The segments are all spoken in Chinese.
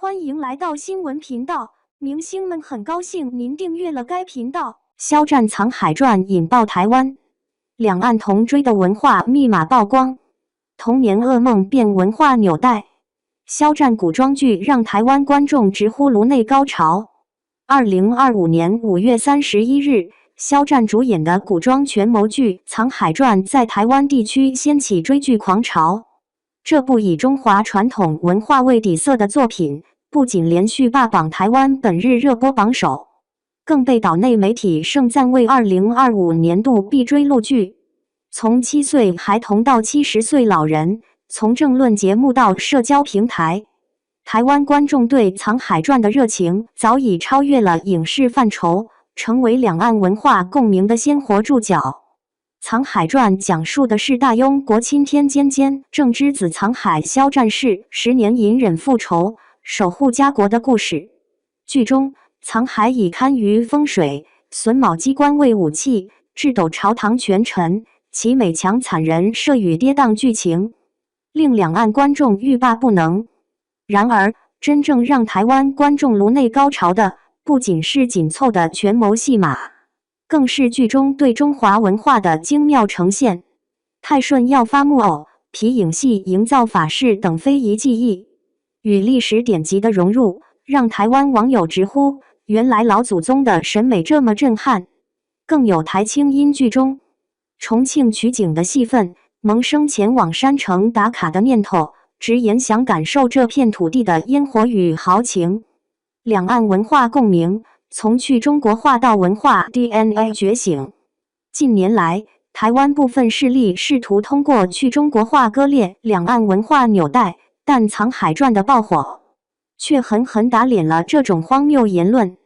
欢迎来到新闻频道，明星们很高兴您订阅了该频道。肖战藏海传引爆台湾，两岸同追的文化密码曝光，童年噩梦变文化纽带。肖战古装剧让台湾观众直呼颅内高潮。2025年5月31日，肖战主演的古装权谋剧《藏海传》在台湾地区掀起追剧狂潮。这部以中华传统文化为底色的作品，不仅连续霸榜台湾本日热播榜首，更被岛内媒体盛赞为2025年度必追陆剧。从7岁孩童到70岁老人，从政论节目到社交平台，台湾观众对《藏海传》的热情早已超越了影视范畴，成为两岸文化共鸣的鲜活注脚。《藏海传》讲述的是大庸国钦天监正之子藏海肖战士10年隐忍复仇，守护家国的故事。剧中，藏海以堪舆风水、榫卯机关为武器，智斗朝堂权臣，其美强惨人设与跌宕剧情，令两岸观众欲罢不能。然而，真正让台湾观众颅内高潮的，不仅是紧凑的权谋戏码，更是剧中对中华文化的精妙呈现。泰顺要发木偶、皮影戏营造法式等非遗技艺与历史典籍的融入，让台湾网友直呼原来老祖宗的审美这么震撼。更有台青因剧中重庆取景的戏份，萌生前往山城打卡的念头，直言想感受这片土地的烟火与豪情。两岸文化共鸣，从去中国化到文化 DNA 觉醒。近年来，台湾部分势力试图通过去中国化割裂两岸文化纽带，但《藏海传》的爆火，却狠狠打脸了这种荒谬言论。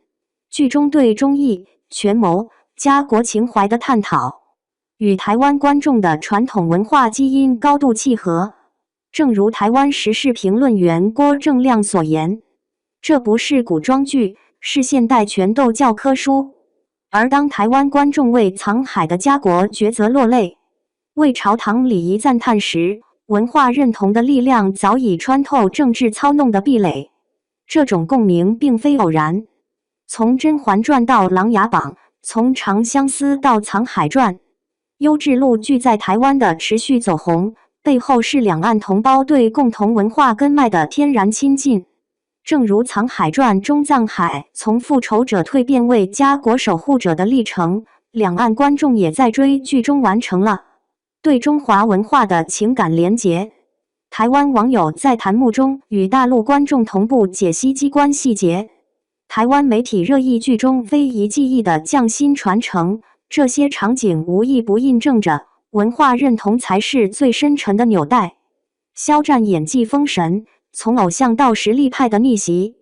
剧中对忠义、权谋、家国情怀的探讨，与台湾观众的传统文化基因高度契合。正如台湾时事评论员郭正亮所言，这不是古装剧，是现代拳斗教科书。而当台湾观众为藏海的家国抉择落泪，为朝堂礼仪赞叹时，文化认同的力量早已穿透政治操弄的壁垒。这种共鸣并非偶然。从《甄嬛传》到《琅琊榜》，从《长相思》到《藏海传》，优质陆剧在台湾的持续走红，背后是两岸同胞对共同文化根脉的天然亲近。正如《藏海传》中藏海从复仇者蜕变为家国守护者的历程，两岸观众也在追剧中完成了对中华文化的情感连结。台湾网友在弹幕中与大陆观众同步解析机关细节，台湾媒体热议剧中非遗技艺的匠心传承，这些场景无一不印证着文化认同才是最深沉的纽带。肖战演技封神，从偶像到实力派的逆袭。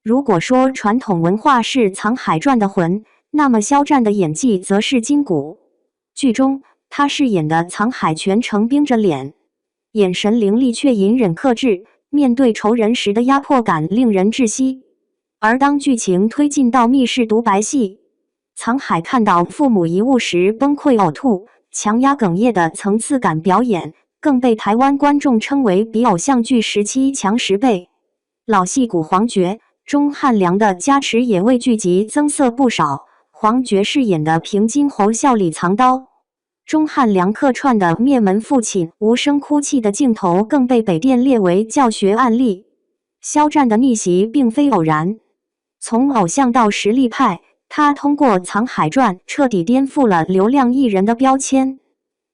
如果说传统文化是《藏海传》的魂，那么肖战的演技则是筋骨。剧中，他饰演的藏海全程冰着脸，眼神凌厉却隐忍克制，面对仇人时的压迫感令人窒息。而当剧情推进到密室独白戏，藏海看到父母遗物时崩溃呕吐、强压哽咽的层次感表演，更被台湾观众称为比偶像剧时期强10倍。老戏骨黄觉、钟汉良的加持也为剧集增色不少。黄觉饰演的平津侯笑里藏刀，钟汉良客串的灭门父亲无声哭泣的镜头更被北电列为教学案例。肖战的逆袭并非偶然，从偶像到实力派，他通过《藏海传》彻底颠覆了流量艺人的标签。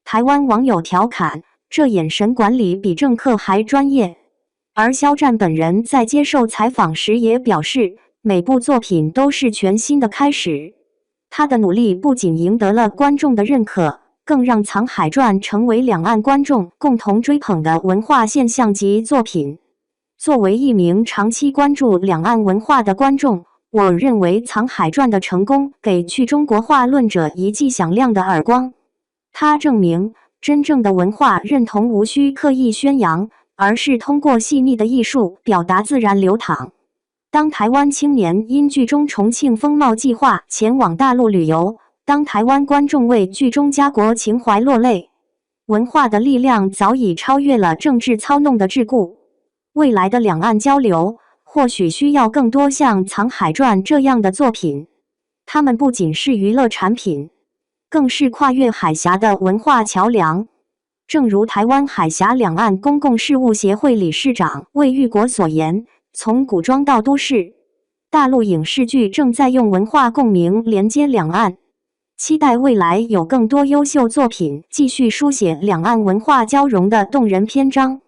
台湾网友调侃，这眼神管理比政客还专业。而肖战本人在接受采访时也表示，每部作品都是全新的开始。他的努力不仅赢得了观众的认可，更让《藏海传》成为两岸观众共同追捧的文化现象级作品。作为一名长期关注两岸文化的观众，我认为《藏海传》的成功给去中国化论者一记响亮的耳光。它证明，真正的文化认同无需刻意宣扬，而是通过细腻的艺术表达自然流淌。当台湾青年因剧中重庆风貌计划前往大陆旅游，当台湾观众为剧中家国情怀落泪，文化的力量早已超越了政治操弄的桎梏。未来的两岸交流，或许需要更多像《藏海传》这样的作品。它们不仅是娱乐产品，更是跨越海峡的文化桥梁。正如台湾海峡两岸公共事务协会理事长魏玉国所言，从古装到都市，大陆影视剧正在用文化共鸣连接两岸。期待未来有更多优秀作品继续书写两岸文化交融的动人篇章。